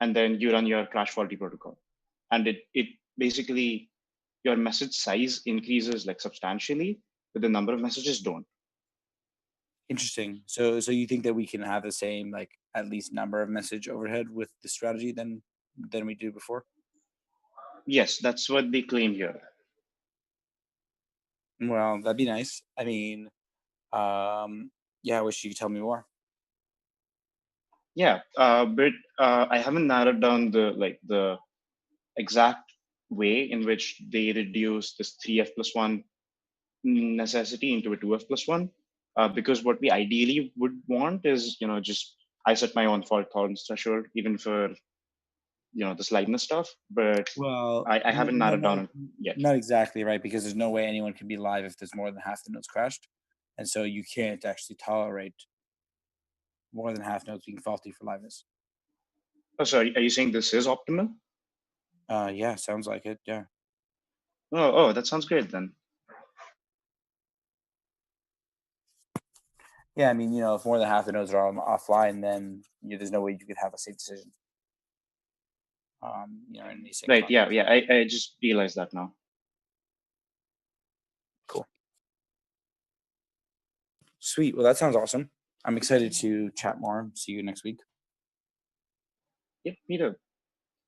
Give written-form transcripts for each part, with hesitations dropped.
and then you run your crash faulty protocol. And it basically, your message size increases like substantially, but the number of messages don't. Interesting. So you think that we can have the same like at least number of message overhead with the strategy than we did before? Yes, that's what they claim here. Well, that'd be nice. I mean, yeah, I wish you could tell me more. Yeah, but I haven't narrowed down the exact way in which they reduce this 3f+1 necessity into a 2f+1, because what we ideally would want is, just I set my own fault tolerance threshold even for the slideness stuff, but Well, I haven't narrowed down yet. not exactly, right? Because there's no way anyone can be live if there's more than half the notes crashed, and so you can't actually tolerate more than half notes being faulty for liveness. Oh, sorry, are you saying this is optimal? Yeah, sounds like it. Yeah. Oh, that sounds great then. Yeah, I mean, if more than half the nodes are offline, then there's no way you could have a safe decision. In an async Right, yeah, context. yeah, I just realized that now. Cool. Sweet. Well, that sounds awesome. I'm excited to chat more. See you next week. Yeah, me too.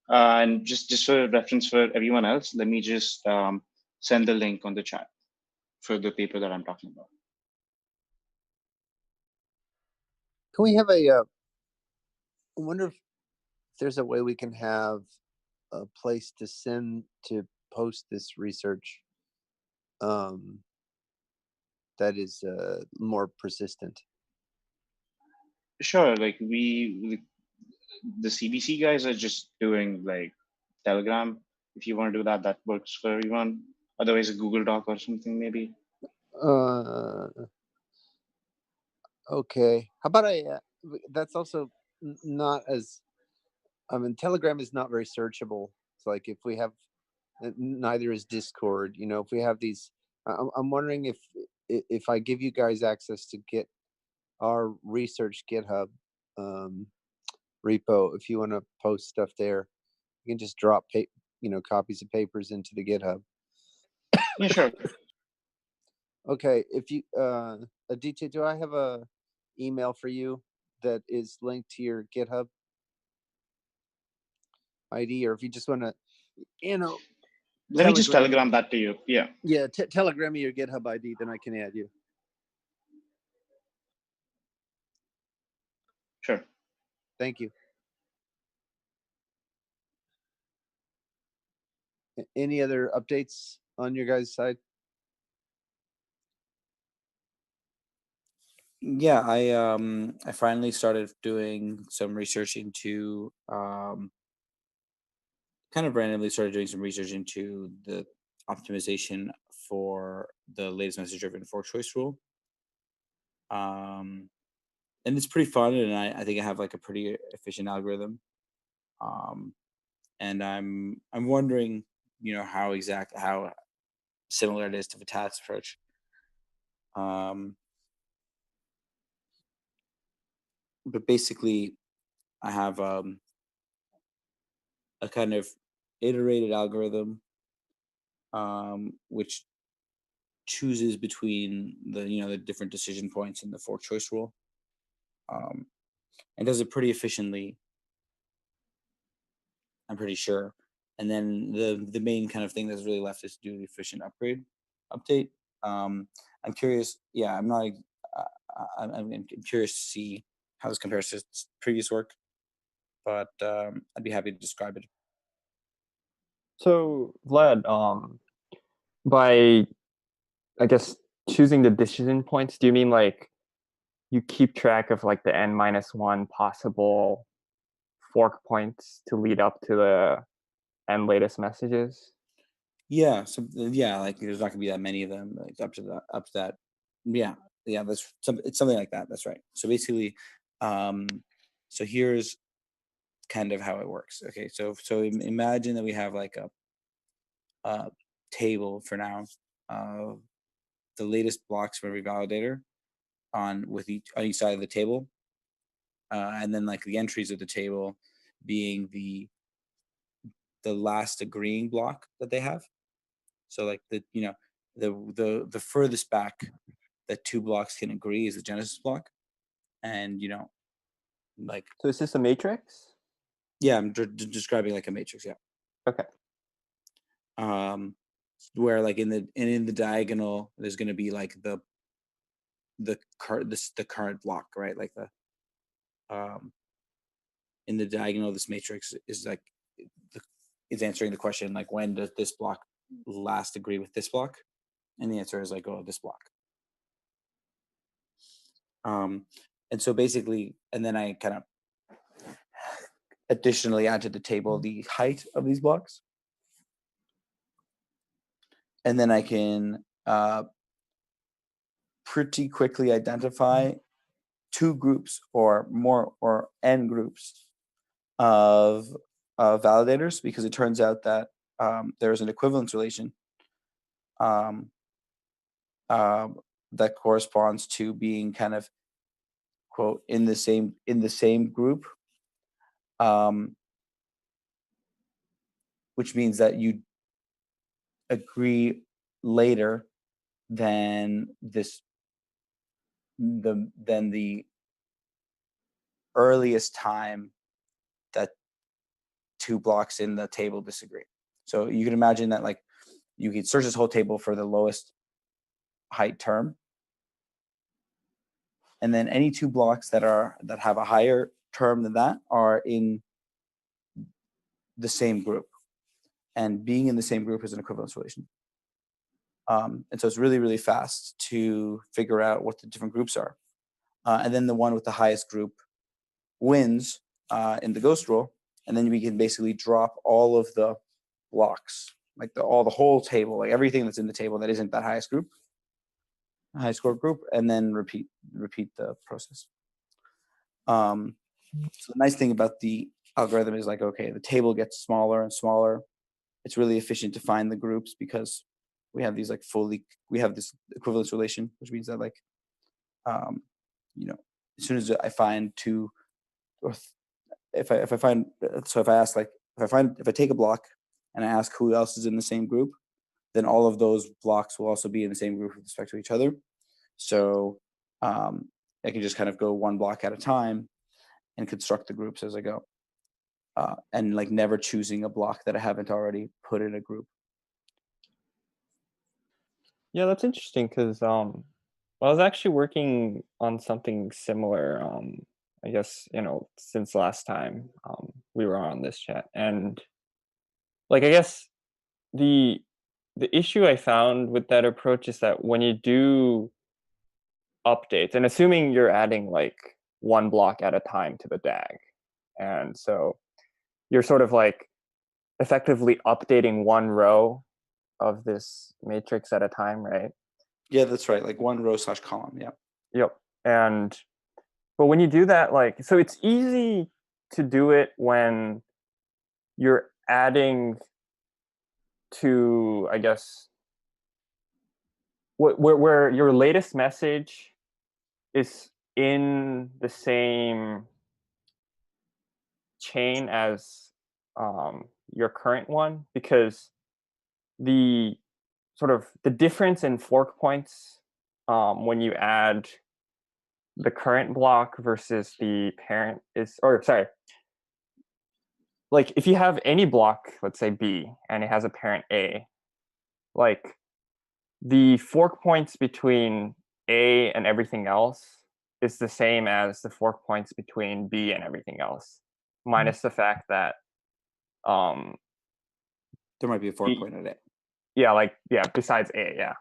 And just for reference for everyone else, let me just send the link on the chat for the paper that I'm talking about. Can we have I wonder if there's a way we can have a place to post this research that is more persistent. Sure, like the CBC guys are just doing like Telegram. If you want to do that, that works for everyone. Otherwise, a Google Doc or something maybe. Okay. How about that's also not as, Telegram is not very searchable. It's like if we have, neither is Discord. If we have these, I'm wondering if I give you guys access to get our research GitHub repo, if you want to post stuff there, you can just drop copies of papers into the GitHub. Yeah, sure. Okay. If you Aditya, do I have a email for you that is linked to your GitHub ID, or if you just want to, let me just telegram that to you. Yeah. Yeah, telegram me your GitHub ID, then I can add you. Sure. Thank you. Any other updates on your guys' side? Yeah, I finally started doing some research into kind of randomly started doing some research into the optimization for the latest message driven fork choice rule. And it's pretty fun, and I think I have like a pretty efficient algorithm. And I'm wondering, how similar it is to Vitat's approach. But basically, I have a kind of iterated algorithm, which chooses between the different decision points in the fork choice rule, and does it pretty efficiently. I'm pretty sure. And then the main kind of thing that's really left is to do the efficient update. I'm curious. Yeah, I'm not. I'm curious to see how this compares to previous work, but I'd be happy to describe it. So, Vlad, by, I guess, choosing the decision points, do you mean like you keep track of like the n-1 possible fork points to lead up to the n latest messages? Yeah. So yeah, like there's not gonna be that many of them. Like up to that. Yeah. It's something like that. That's right. So basically, so here's kind of how it works. Okay. So imagine that we have like a table for now of the latest blocks for every validator on each side of the table, and then like the entries of the table, being the last agreeing block that they have. So like the furthest back that two blocks can agree is the genesis block, and like So is this a matrix? yeah, I'm describing like a matrix, yeah. Okay. Where like in the diagonal there's going to be like the current block, right? Like in the diagonal of this matrix is like is answering the question like, when does this block last agree with this block? And the answer is like, oh, this block. And so basically, and then I kind of additionally add to the table the height of these blocks, and then I can pretty quickly identify two groups or more or n groups of validators, because it turns out that there's an equivalence relation that corresponds to being kind of, quote, in the same group, which means that you agree later than the earliest time that two blocks in the table disagree. So you can imagine that like you could search this whole table for the lowest height term, and then any two blocks that have a higher term than that are in the same group, and being in the same group is an equivalence relation. And so it's really, really fast to figure out what the different groups are. And then the one with the highest group wins in the ghost roll. And then we can basically drop all of the blocks, like the whole table, like everything that's in the table that isn't that highest group, high score group, and then repeat the process. So the nice thing about the algorithm is like, okay, the table gets smaller and smaller. It's really efficient to find the groups because we have these like we have this equivalence relation, which means that like, as soon as I find two, or if I find, so if I ask like, if I take a block and I ask who else is in the same group, then all of those blocks will also be in the same group with respect to each other. So I can just kind of go one block at a time and construct the groups as I go, and like never choosing a block that I haven't already put in a group. Yeah, that's interesting because I was actually working on something similar. I guess since last time we were on this chat, and like I guess the issue I found with that approach is that when you do updates, and assuming you're adding like one block at a time to the DAG, and so you're sort of like effectively updating one row of this matrix at a time, right? Yeah, that's right. Like one row / column. Yeah. Yep. But when you do that, like, so it's easy to do it when you're adding to, I guess, where your latest message is in the same chain as your current one, because the sort of the difference in fork points when you add the current block versus the parent is, or sorry, like if you have any block, let's say B, and it has a parent A, like the fork points between A and everything else is the same as the fork points between B and everything else, minus the fact that there might be a fork point at it. Besides A, yeah.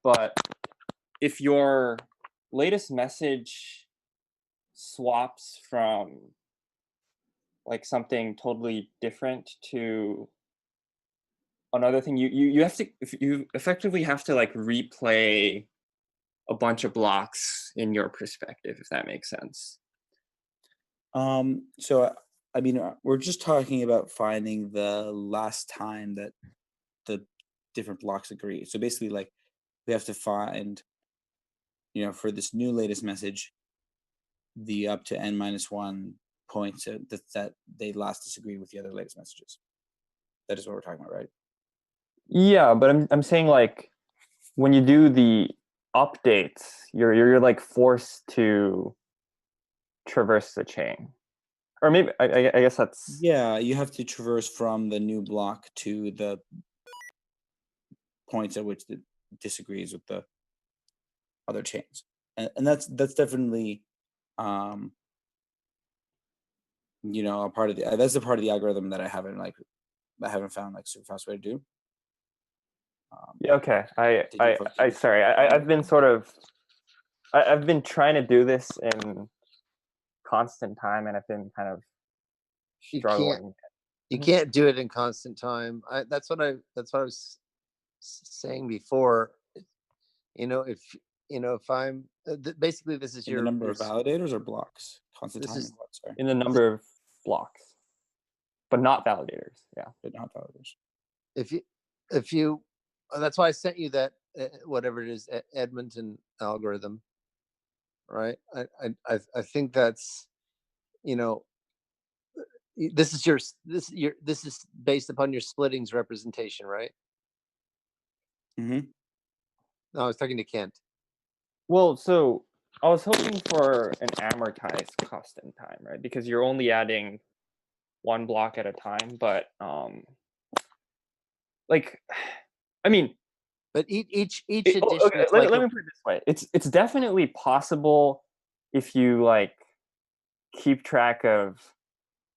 But if your latest message swaps from like something totally different to another thing, you have to, if you effectively have to like replay a bunch of blocks in your perspective, if that makes sense. So I mean, we're just talking about finding the last time that the different blocks agree. So basically, like, we have to find, for this new latest message, the up to n-1 points that they last disagreed with the other latest messages. That is what we're talking about, right? Yeah, but I'm saying like when you do the updates, you're like forced to traverse the chain, or maybe I guess that's Yeah, you have to traverse from the new block to the points at which it disagrees with the other chains, and that's definitely, you know, a part of the that's the part of the algorithm that I haven't found like super fast way to do. yeah. Okay, Did you focus- sorry, I've been sort of I've been trying to do this in constant time, and I've been kind of You struggling. can't do it in constant time. That's what I was saying before. You know, if I'm basically this is in your the number of validators or blocks, constant this time. is- What? Sorry, In the number of blocks, but not validators. Yeah. but not validators. if you that's why I sent you that whatever it is, Edmonton algorithm, right? I think that's, you know, this is based upon your splittings representation, right? Mm-hmm. No, I was talking to Kent. Well, so I was hoping for an amortized cost and time, right? Because you're only adding one block at a time, but like, I mean, But each okay, edition is like let me put it this way: it's definitely possible if you like keep track of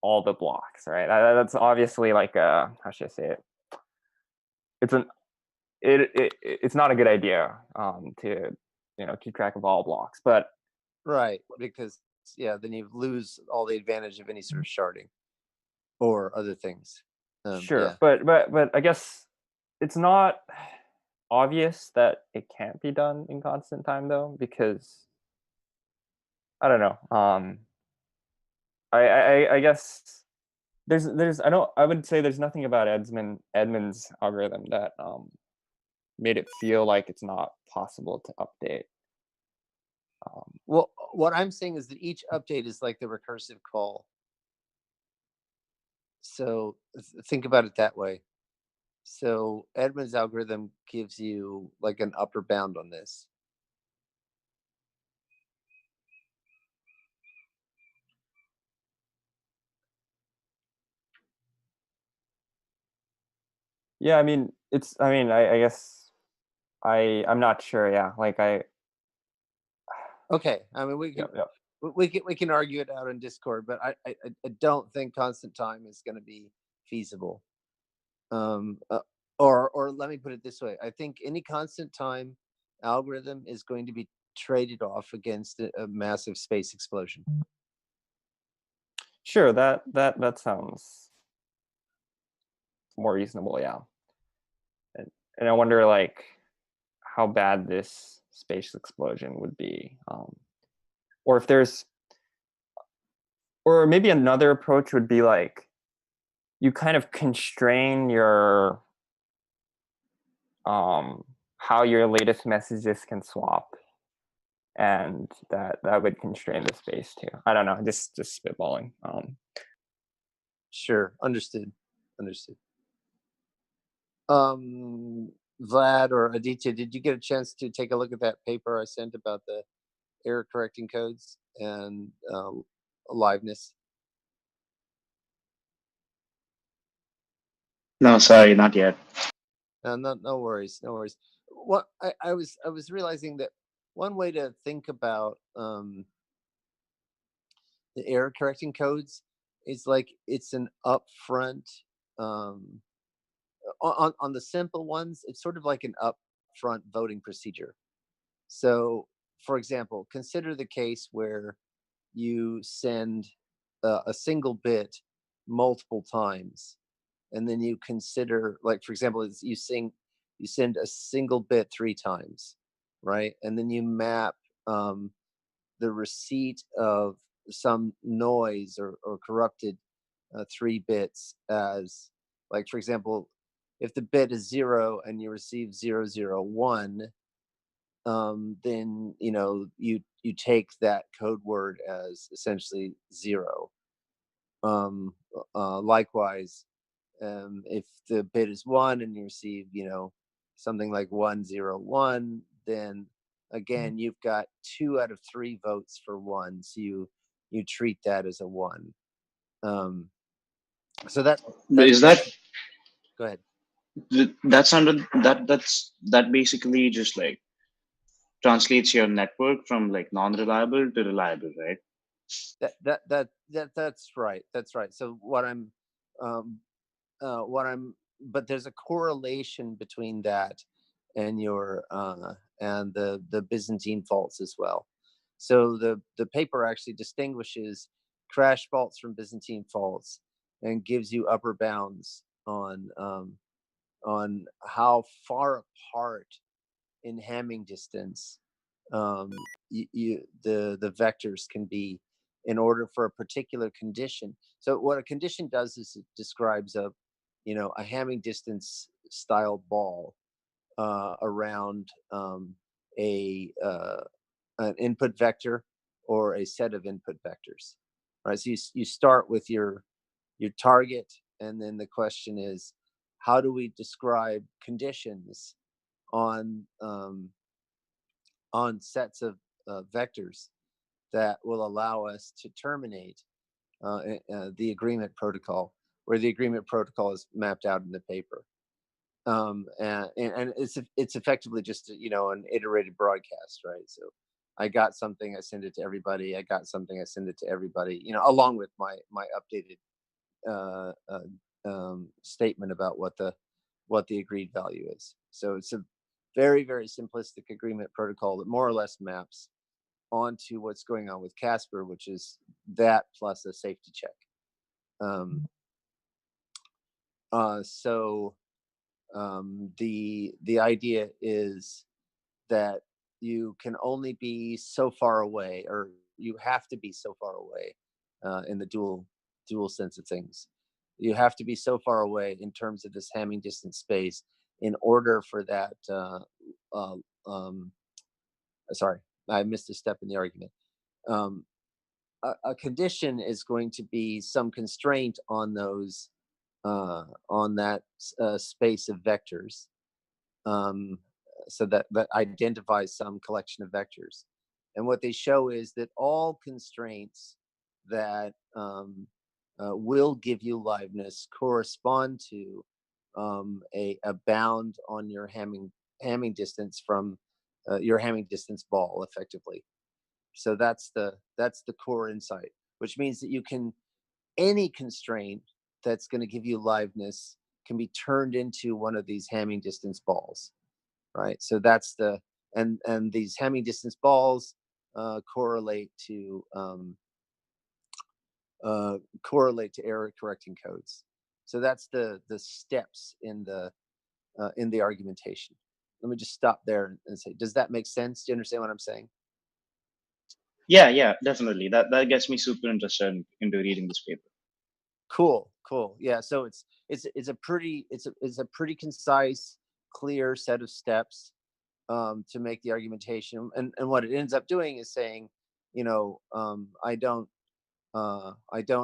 all the blocks, right? That's obviously like a, how should I say it? It's an it's not a good idea to, you know, keep track of all blocks, but right, because then you lose all the advantage of any sort of sharding or other things. sure. But I guess it's not obvious that it can't be done in constant time though, because I don't know. I guess there's I would say there's nothing about Edmund's algorithm that made it feel like it's not possible to update. Well, what I'm saying is that each update is like the recursive call. So think about it that way. So Edmund's algorithm gives you like an upper bound on this. Yeah, I mean, I guess I'm not sure. Yeah, like Okay, I mean we can yeah. we can argue it out in Discord, but I don't think constant time is going to be feasible. Or let me put it this way: I think any constant time algorithm is going to be traded off against a massive space explosion. Sure, that sounds more reasonable. Yeah, and I wonder like how bad this space explosion would be, or if there's, or maybe another approach would be like you kind of constrain your how your latest messages can swap, and that would constrain the space too. I don't know, just spitballing. Sure, understood. Vlad or Aditya, did you get a chance to take a look at that paper I sent about the error correcting codes and aliveness? No, sorry, not yet. No worries. What I was realizing that one way to think about the error correcting codes is like it's an upfront on the simple ones. It's sort of like an upfront voting procedure. So, for example, consider the case where you send a single bit multiple times, and then you consider, like, for example, you send a single bit 3 times, right? And then you map the receipt of some noise or corrupted 3 bits as, like, for example, if the bit is 0 and you receive 001, then you take that code word as essentially 0, Likewise, if the bit is 1 and you receive, something like 101, then again you've got 2 out of 3 votes for 1, so you treat that as a 1. So that's Is that go ahead. that's under that basically just like translates your network from like non-reliable to reliable, right? That's right. That's right. So um, but there's a correlation between that and your and the Byzantine faults as well. So the paper actually distinguishes crash faults from Byzantine faults and gives you upper bounds on how far apart in Hamming distance the vectors can be in order for a particular condition. So what a condition does is it describes a Hamming distance style ball around a an input vector or a set of input vectors. Right. So you start with your target, and then the question is, how do we describe conditions on sets of vectors that will allow us to terminate the agreement protocol, where the agreement protocol is mapped out in the paper. And it's effectively just an iterated broadcast, right? So I got something, I send it to everybody. I got something, I send it to everybody. Along with my updated statement about what the agreed value is. So it's a very, very simplistic agreement protocol that more or less maps onto what's going on with Casper, which is that plus a safety check. So the idea is that you can only be so far away, or you have to be so far away in the dual sense of things. You have to be so far away in terms of this Hamming distance space in order for that. Sorry, I missed a step in the argument. A condition is going to be some constraint on those on that space of vectors, so that identifies some collection of vectors. And what they show is that all constraints that will give you liveness correspond to a bound on your Hamming distance from your Hamming distance ball, effectively. So that's the core insight, which means that you can, any constraint that's going to give you liveness can be turned into one of these Hamming distance balls, right? So that's and these Hamming distance balls correlate to error correcting codes. So that's the steps in the argumentation. Let me just stop there and say, does that make sense? Do you understand what I'm saying? Yeah, definitely. That gets me super interested into reading this paper. Cool. Yeah. So it's a pretty concise, clear set of steps to make the argumentation, and what it ends up doing is saying, I don't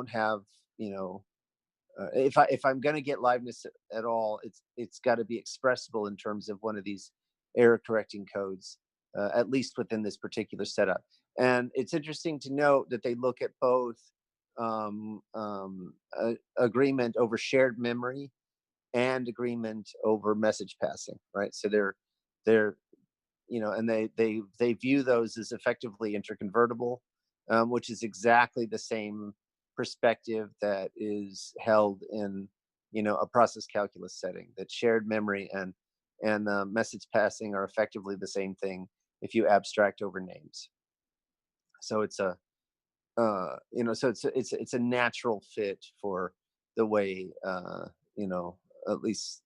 have, if I'm going to get liveness at all, it's got to be expressible in terms of one of these error correcting codes, at least within this particular setup. And it's interesting to note that they look at both agreement over shared memory and agreement over message passing, right? So they're and they view those as effectively interconvertible, which is exactly the same perspective that is held in a process calculus setting, that shared memory and message passing are effectively the same thing if you abstract over names. So it's a so it's a natural fit for the way at least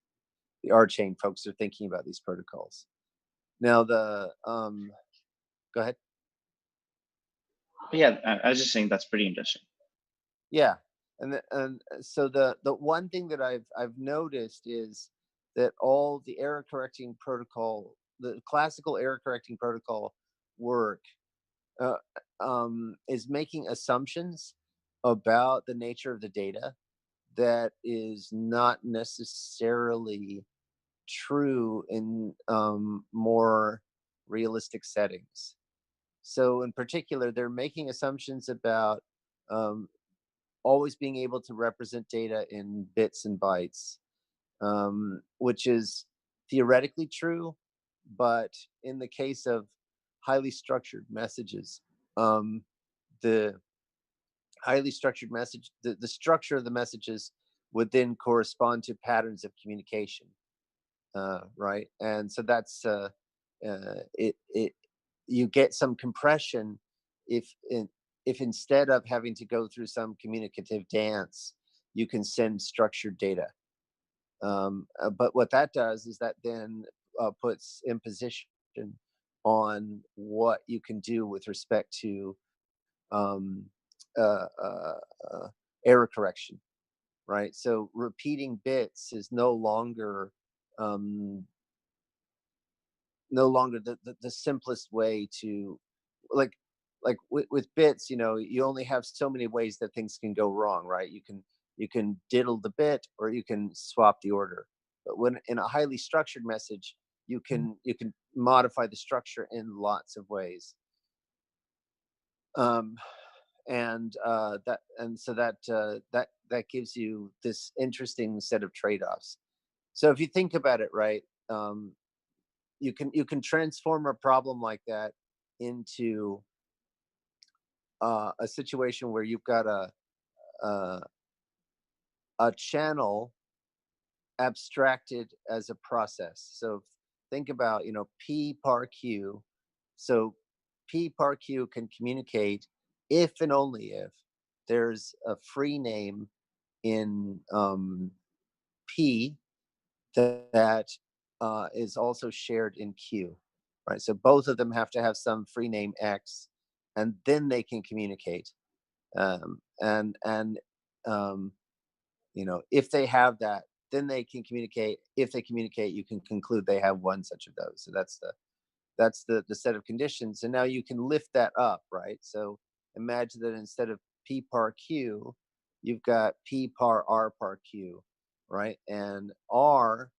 the R chain folks are thinking about these protocols. Now go ahead. Yeah, I was just saying that's pretty interesting. Yeah, and so the one thing that I've noticed is that all the error correcting protocol, the classical error correcting protocol work, is making assumptions about the nature of the data that is not necessarily true in more realistic settings. So, in particular, they're making assumptions about um, always being able to represent data in bits and bytes, which is theoretically true, but in the case of highly structured messages, um, the highly structured message, the structure of the messages would then correspond to patterns of communication, right? And so that's it. You get some compression if if instead of having to go through some communicative dance, you can send structured data. But what that does is that then puts imposition on what you can do with respect to um, uh, uh, error correction, right? So repeating bits is um, no longer the simplest way to, like with bits, you only have so many ways that things can go wrong, right? You can diddle the bit or you can swap the order. But when in a highly structured message, you can modify the structure in lots of ways. um and so that gives you this interesting set of trade-offs. So if you think about it, right, um you can transform a problem like that into a situation where you've got a a channel abstracted as a process. So think about, p par q. So p par q can communicate if and only if there's a free name in p that is also shared in q, right? So both of them have to have some free name x, and then they can communicate. And um, if they have that, then they can communicate. If they communicate, you can conclude they have one such of those. So that's the set of conditions, and now you can lift that up, right? So imagine that instead of p par q, you've got p par r par q, right? And r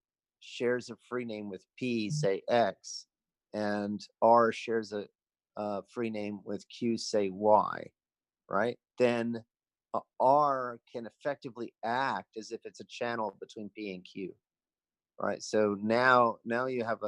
shares a free name with p, say x, and r shares a free name with q, say y, right? Then r can effectively act as if it's a channel between p and q, right? So now you have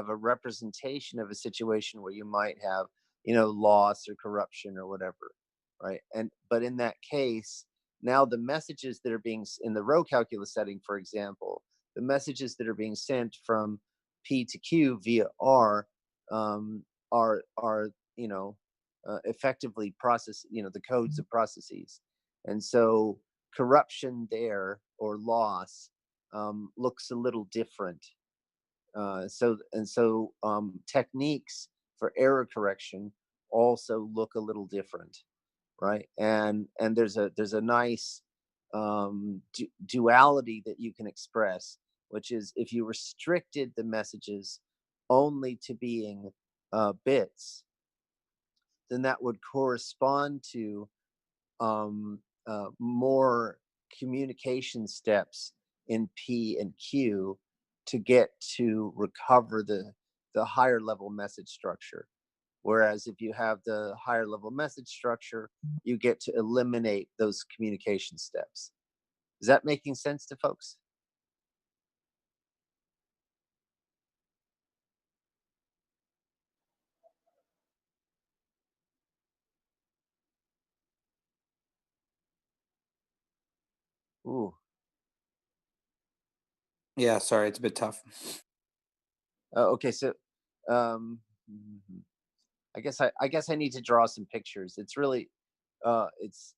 a representation of a situation where you might have, loss or corruption or whatever, right? And but in that case, now the messages that are being in the row calculus setting, for example, the messages that are being sent from p to q via r um, are effectively process, the codes of processes. And so corruption there, or loss, looks a little different. So techniques for error correction also look a little different, right? And there's a nice duality that you can express, which is if you restricted the messages only to being bits, then that would correspond to more communication steps in P and Q to get to recover the higher level message structure. Whereas if you have the higher level message structure, you get to eliminate those communication steps. Is that making sense to folks? Ooh. Yeah, sorry, it's a bit tough. Okay. So, um, I guess I need to draw some pictures. It's really, it's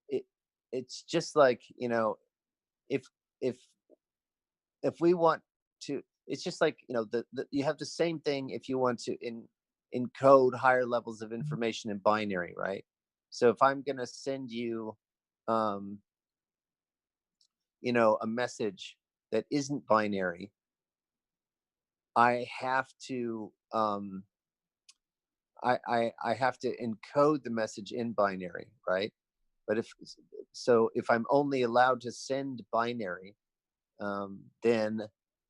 it it's just like, if if if we want to, it's just like, you have the same thing if you want to encode higher levels of information in binary, right? So if I'm going to send you um a message that isn't binary, I have to I have to encode the message in binary, right? But if I'm only allowed to send binary, then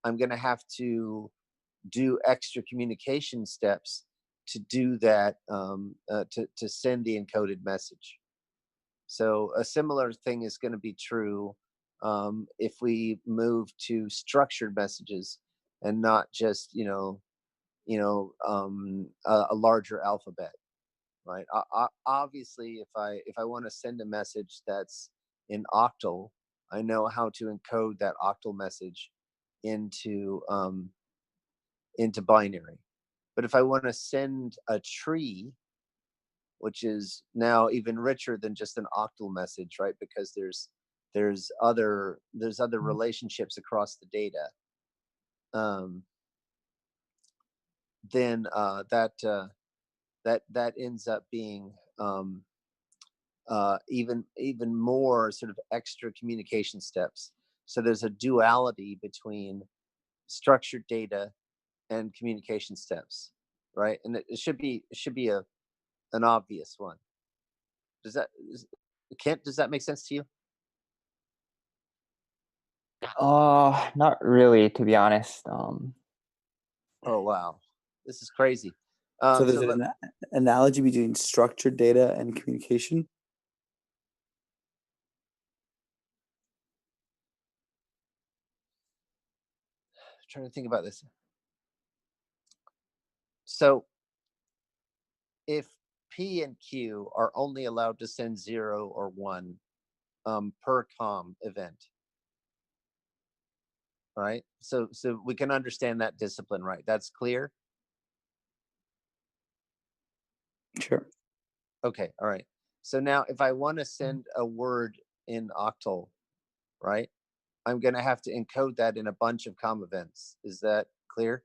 I'm going to have to do extra communication steps to do that, to send the encoded message. So a similar thing is going to be true if we move to structured messages and not just a larger alphabet, right? Obviously, if I want to send a message that's in octal, I know how to encode that octal message into binary. But if I want to send a tree, which is now even richer than just an octal message, right? Because there's other relationships across the data. Then that ends up being even more sort of extra communication steps. So there's a duality between structured data and communication steps, right? And it should be an obvious one. Does that make sense to you? Not really, to be honest. Oh wow, this is crazy. So there's an analogy between structured data and communication. I'm trying to think about this. So if P and Q are only allowed to send 0 or 1 per com event, right? So we can understand that discipline, right? That's clear. Sure. Okay, all right. So now if I want to send a word in octal, right, I'm going to have to encode that in a bunch of com events. Is that clear?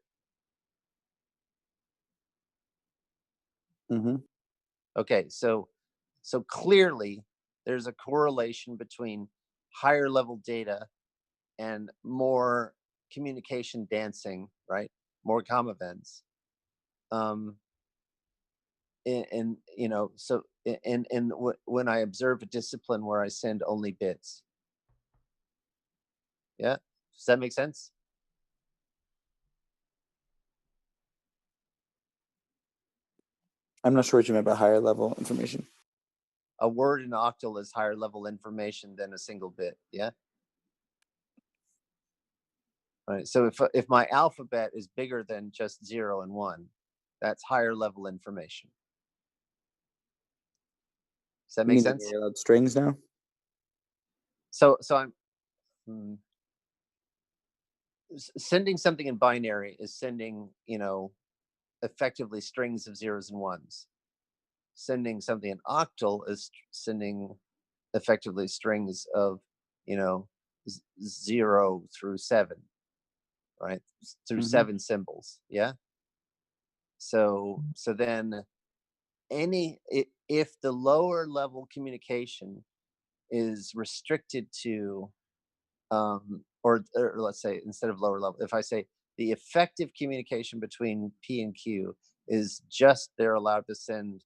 Mm-hmm. Okay, so clearly there's a correlation between higher level data and more communication dancing, right? More com events. And so when I observe a discipline where I send only bits. Yeah, does that make sense? I'm not sure what you meant by higher level information. A word in octal is higher level information than a single bit. Yeah. Right. So if my alphabet is bigger than just 0 and 1, that's higher level information. Does that make sense? You're allowed strings now? So I'm sending something in binary is sending, effectively strings of zeros and ones. Sending something in octal is sending effectively strings of, 0 through 7, right? Through 7 symbols. Yeah. So then if the lower level communication is restricted to or let's say instead of lower level, if I say the effective communication between P and Q is just they're allowed to send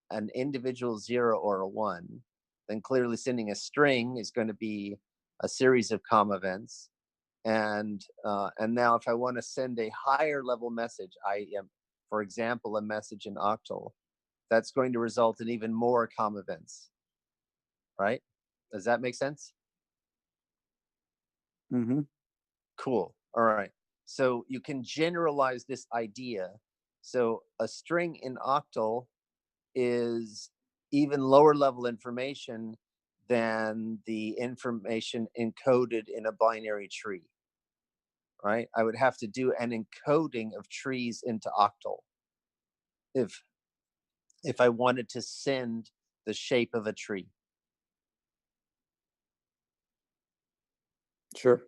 an individual 0 or a 1, then clearly sending a string is going to be a series of com events. And now if I want to send a higher level message, for example, a message in octal, that's going to result in even more com events, right? Does that make sense? Mm-hmm. Cool. All right. So you can generalize this idea. So a string in octal is even lower level information than the information encoded in a binary tree, right? I would have to do an encoding of trees into octal if I wanted to send the shape of a tree. Sure.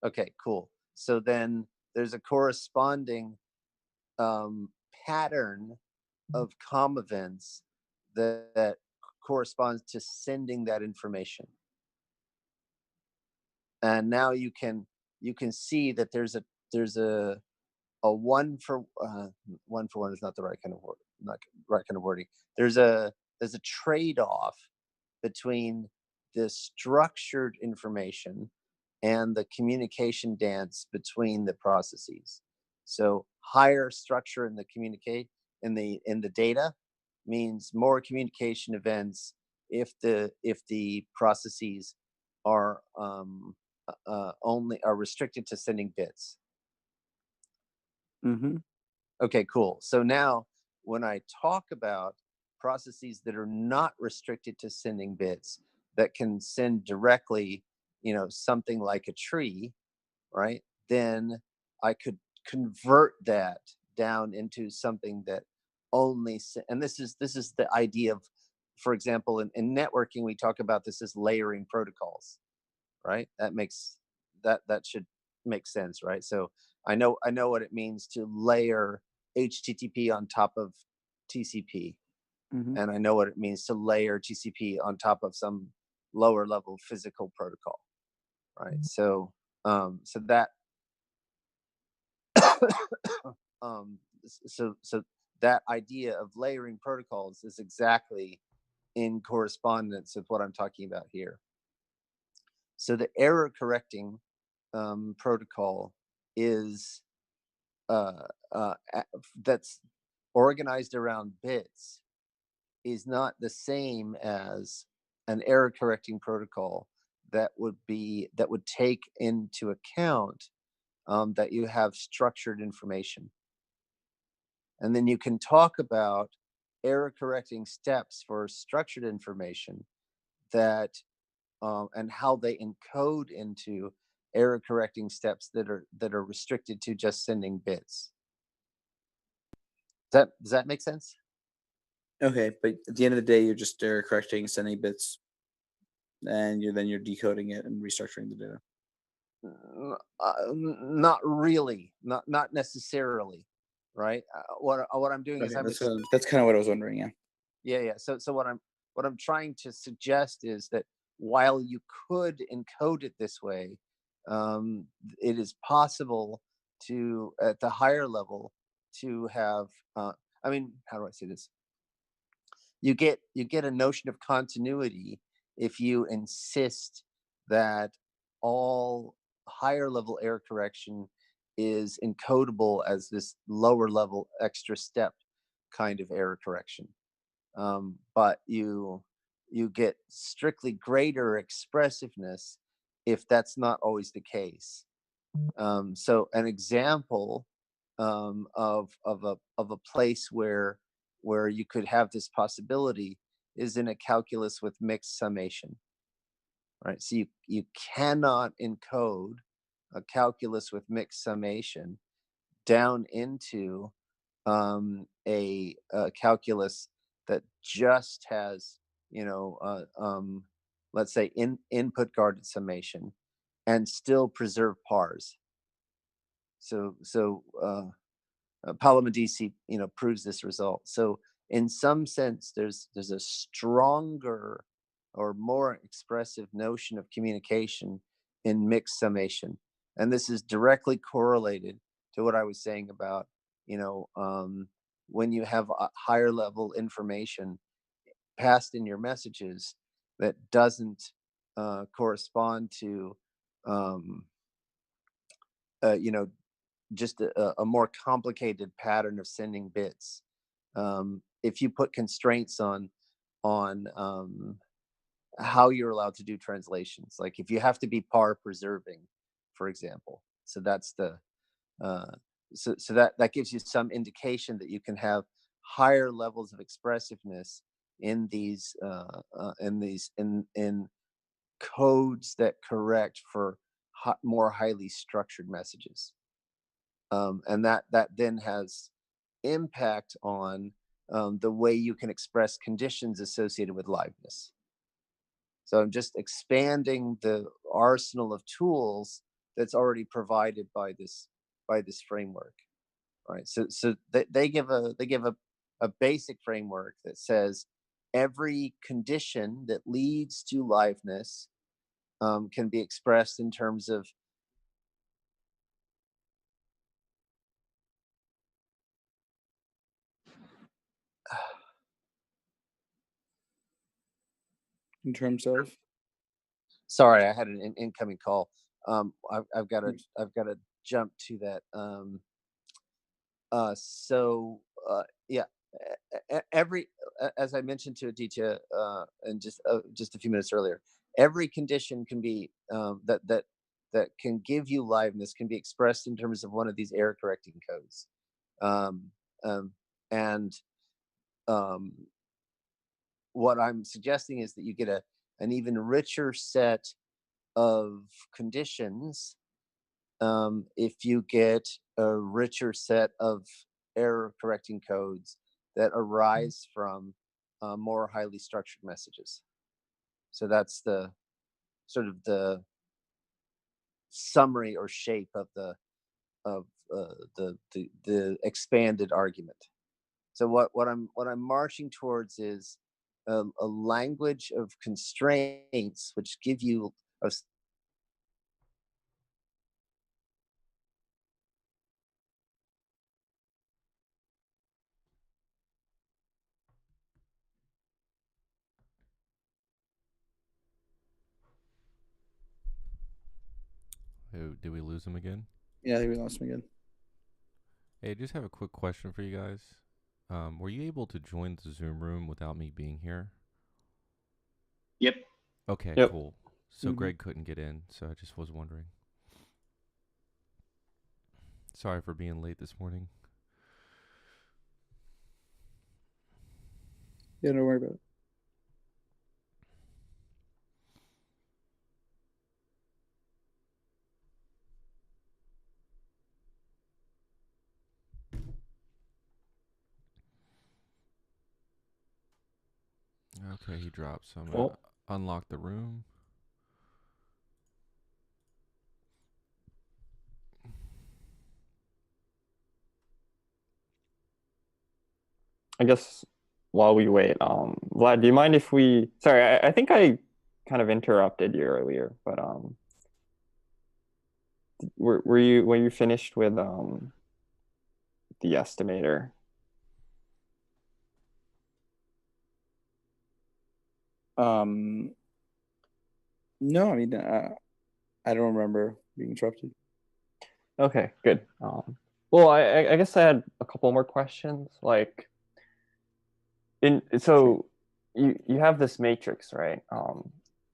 Okay, cool. So then there's a corresponding pattern of com events that corresponds to sending that information. And now you can see that there's a one for one is not the right kind of word, not right kind of wording. There's a trade-off between the structured information and the communication dance between the processes. So higher structure in the communicate in the data means more communication events if the processes are only are restricted to sending bits. Mm-hmm. Okay, cool. So now when I talk about processes that are not restricted to sending bits, that can send directly, something like a tree, right? Then I could convert that down into something that only, and this is the idea of, for example, in networking, we talk about this as layering protocols, right? That should make sense, right? So I know what it means to layer HTTP on top of TCP, Mm-hmm. and I know what it means to layer TCP on top of some lower level physical protocol, right? So so that um, so that idea of layering protocols is exactly in correspondence with what I'm talking about here. So the error correcting protocol is that's organized around bits is not the same as an error correcting protocol that would take into account that you have structured information. And then you can talk about error correcting steps for structured information that and how they encode into error correcting steps that are restricted to just sending bits. Does that make sense? Okay, but at the end of the day, you're just error correcting, sending bits, and you're decoding it and restructuring the data. Not really, not necessarily, right? What I'm doing is Okay, that's kind of what I was wondering. Yeah. yeah. So what I'm trying to suggest is that while you could encode it this way, it is possible to at the higher level to have. I mean, how do I say this? You get a notion of continuity if you insist that all higher level error correction is encodable as this lower level extra step kind of error correction. But you get strictly greater expressiveness if that's not always the case. So an example of a place where you could have this possibility is in a calculus with mixed summation, right? So you cannot encode a calculus with mixed summation down into a calculus that just has, let's say input guarded summation and still preserve pars. Paolo Medici, proves this result. So in some sense, there's a stronger or more expressive notion of communication in mixed summation, and this is directly correlated to what I was saying about, when you have a higher level information passed in your messages that doesn't correspond to, um, you know, just a more complicated pattern of sending bits. If you put constraints on how you're allowed to do translations, like if you have to be par preserving, for example, so that's the so that gives you some indication that you can have higher levels of expressiveness in these in codes that correct for more highly structured messages. And that then has impact on the way you can express conditions associated with liveness. So I'm just expanding the arsenal of tools that's already provided by this framework, right? So they give a basic framework that says every condition that leads to liveness can be expressed in terms of in terms of? Sorry, I had an incoming call. I've got Mm. to jump to that. Yeah, every as I mentioned to Aditya and just a few minutes earlier, every condition can be that can give you liveness can be expressed in terms of one of these error correcting codes, um, and what I'm suggesting is that you get an even richer set of conditions if you get a richer set of error correcting codes that arise from more highly structured messages. So that's the sort of the summary or shape of the expanded argument. So what I'm marching towards is a language of constraints which give you a Oh, did we lose him again? Yeah, I think we lost him again. Hey, I just have a quick question for you guys. Were you able to join the Zoom room without me being here? Yep. Okay, Yep. cool. So Mhm. Greg couldn't get in, so I just was wondering. Sorry for being late this morning. Yeah, don't worry about it. Okay, he dropped, so I'm gonna Cool. unlock the room. I guess while we wait, Vlad, do you mind if we? Sorry, I think I kind of interrupted you earlier, but were you finished with the estimator? No, I mean, I don't remember being interrupted. Okay, good. Well, I guess I had a couple more questions. Like, so you have this matrix, right?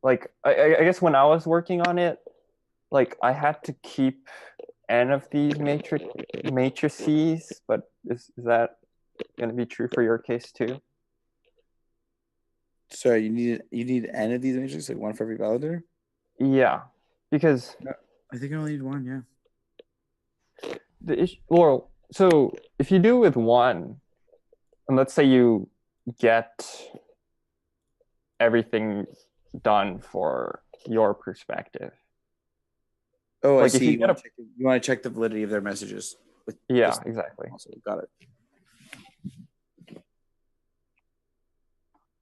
Like I guess when I was working on it, like I had to keep n of these matrices, but is that going to be true for your case too? Sorry, you need n of these matrices, like one for every validator? Yeah, because I think I only need one. Yeah. the issue, well, so if you do with one, and let's say you get everything done for your perspective. Oh, I Like if see. you get a, You want to check the validity of their messages. With yeah, this exactly. also, got it.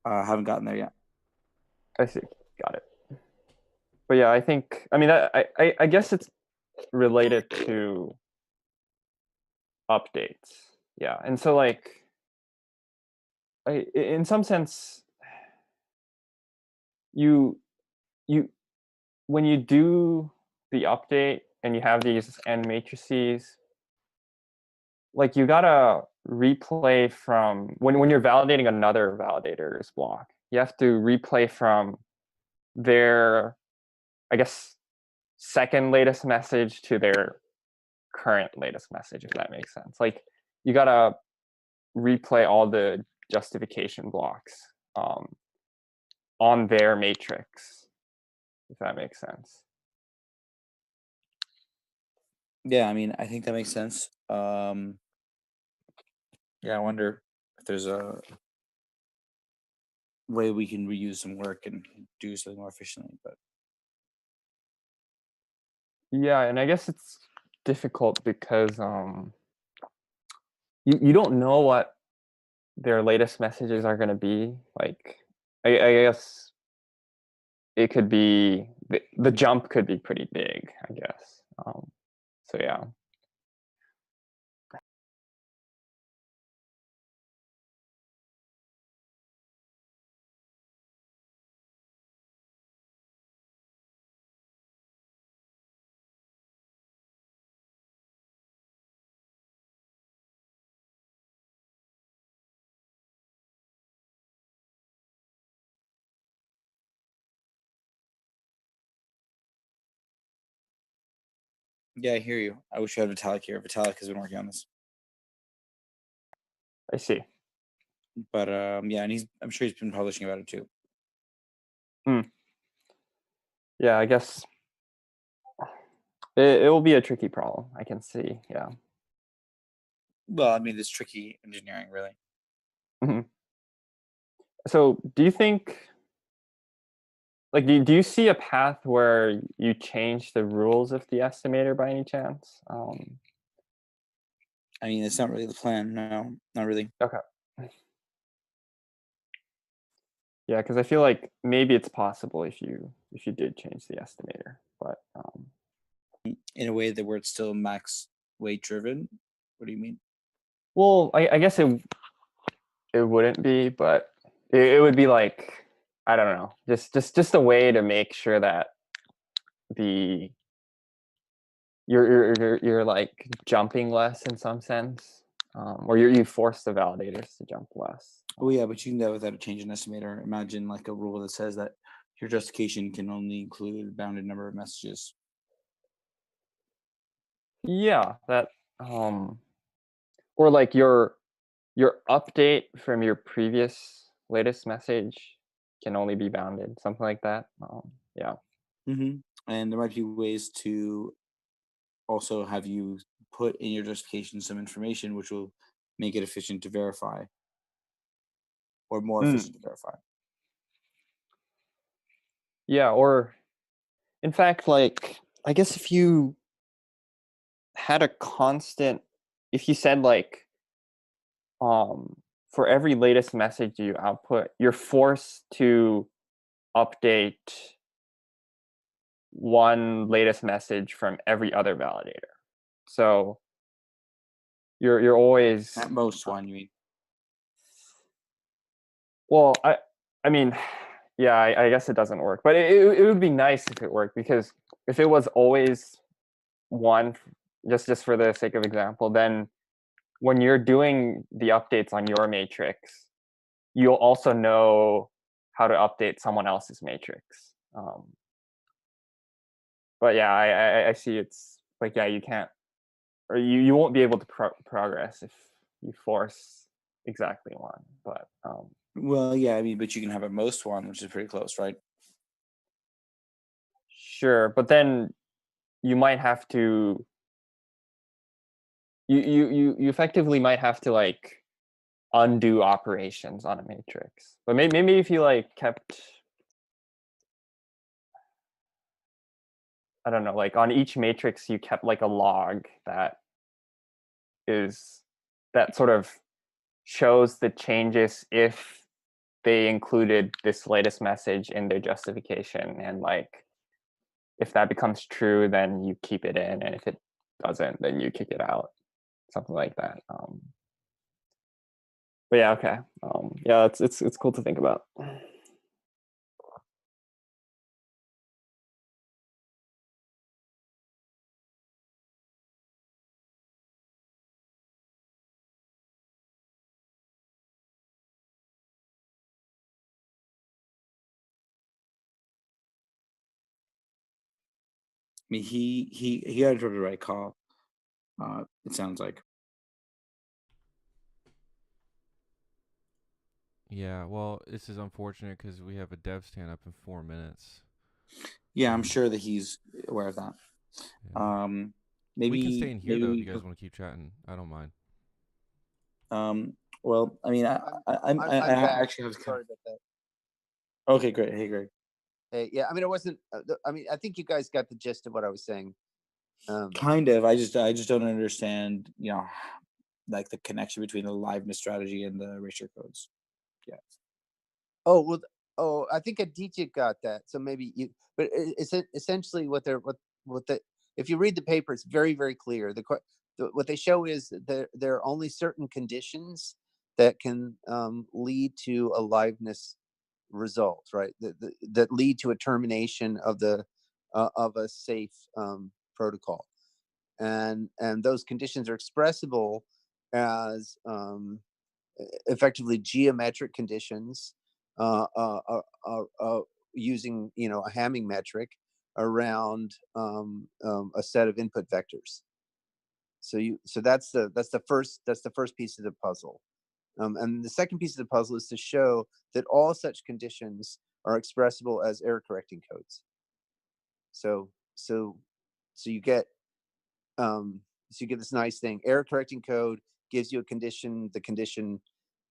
Haven't gotten there yet. I see. Got it. But yeah, I think, I mean, I guess it's related to updates. Yeah. And so like, in some sense, you when you do the update and you have these n matrices, like you gotta replay from when you're validating another validator's block, you have to replay from their, I guess, second latest message to their current latest message, if that makes sense. Like you gotta replay all the justification blocks on their matrix, if that makes sense. Yeah, I mean, I think that makes sense. Yeah, I wonder if there's a way we can reuse some work and do something more efficiently. But Yeah, and I guess it's difficult because you don't know what their latest messages are going to be. Like I guess it could be the jump could be pretty big, I guess. So yeah. Yeah, I hear you. I wish you had Vitalik here. Vitalik has been working on this, I see. but yeah, and I'm sure he's been publishing about it too. Yeah, I guess it will be a tricky problem. I can see. Yeah. Well, I mean, it's tricky engineering, really. So, do you think, like, do you see a path where you change the rules of the estimator by any chance? I mean, it's not really the plan. No, not really. Okay. Yeah, because I feel like maybe it's possible if you did change the estimator, but In a way that where it's still max weight driven. What do you mean? well, I guess it wouldn't be, but it would be like, I don't know, just a way to make sure that the you're like jumping less in some sense, or you force the validators to jump less. Oh yeah, but you can do that without a change in estimator. Imagine like a rule that says that your justification can only include a bounded number of messages. Yeah, that or like your update from your previous latest message can only be bounded, something like that. Yeah. Mm-hmm. And there might be ways to also have you put in your justification some information which will make it efficient to verify, or more efficient to verify. Yeah, or in fact, like, I guess if you had a constant, if you said like, for every latest message you output, you're forced to update one latest message from every other validator. So you're always At most one, you mean? well, I mean, yeah, I guess it doesn't work, but it would be nice if it worked, because if it was always one, just for the sake of example, then when you're doing the updates on your matrix, you'll also know how to update someone else's matrix. But yeah, I see it's like, yeah, you can't, or you won't be able to progress if you force exactly one. But Well, yeah, I mean, but you can have at most one, which is pretty close, right? sure, but then you might have to you effectively might have to like undo operations on a matrix. But maybe if you like kept, I don't know, like on each matrix you kept like a log that is that sort of shows the changes if they included this latest message in their justification, and like if that becomes true then you keep it in, and if it doesn't then you kick it out, something like that. But yeah, okay. Yeah, it's cool to think about. I mean, he had the right call. It sounds like. Yeah, well, this is unfortunate because we have a dev stand up in 4 minutes. Yeah, I'm sure that he's aware of that. Yeah. Maybe We can stay in here though if we you guys want to keep chatting. I don't mind. Well, I mean, I I'm back. actually have to. Sorry about that. Okay, great. Hey, Greg. Hey, yeah, I mean, it wasn't. I mean, I think you guys got the gist of what I was saying. Kind of. I just don't understand. Like the connection between the liveness strategy and the erasure codes. Yeah. Oh well. Oh, I think Aditya got that. So maybe you. But it's essentially what the. If you read the paper, it's very very clear. What they show is that there are only certain conditions that can lead to a liveness result, right? That lead to a termination of a safe protocol, and those conditions are expressible as effectively geometric conditions, using a Hamming metric, around a set of input vectors. So that's the first piece of the puzzle. And the second piece of the puzzle is to show that all such conditions are expressible as error correcting codes. So you get this nice thing. Error correcting code gives you a condition. The condition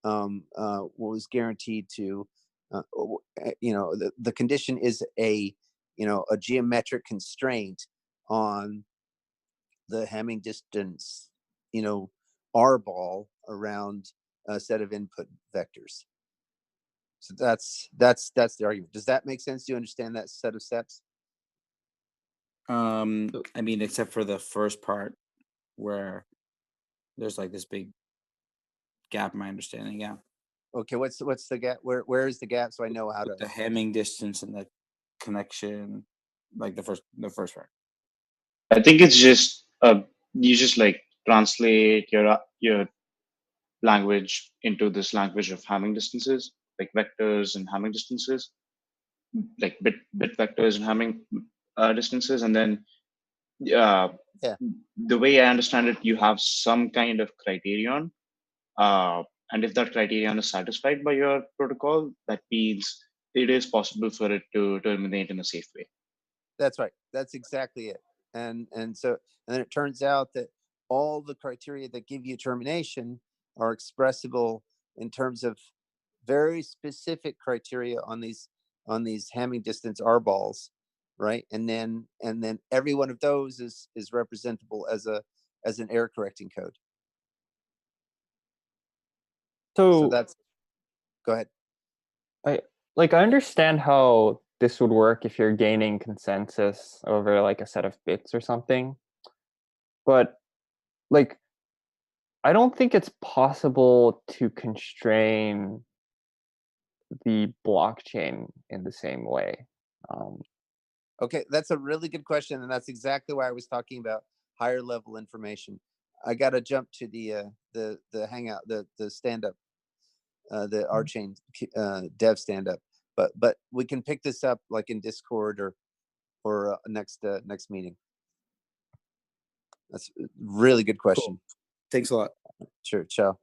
was guaranteed to, the condition is a geometric constraint on the Hamming distance, R ball around a set of input vectors. So that's the argument. Does that make sense? Do you understand that set of steps? I mean, except for the first part where there's like this big gap in my understanding. Yeah. Okay, what's the gap? Where is the gap? So I know how With to. the Hamming distance and the connection, like the first part. I think it's just you just like translate your language into this language of Hamming distances, like vectors and Hamming distances, like bit vectors and Hamming distances, and then Yeah. the way I understand it, you have some kind of criterion, and if that criterion is satisfied by your protocol, that means it is possible for it to terminate in a safe way. That's right. That's exactly it. And then it turns out that all the criteria that give you termination are expressible in terms of very specific criteria on these Hamming distance R balls, right? And then every one of those is representable as an error correcting code. So that's, go ahead. I understand how this would work if you're gaining consensus over like a set of bits or something, but like I don't think it's possible to constrain the blockchain in the same way. Okay, that's a really good question, and that's exactly why I was talking about higher level information. I got to jump to the hangout, the stand up, the RChain dev stand up, but we can pick this up like in Discord or next meeting. That's a really good question. Cool. Thanks a lot. Sure. Ciao.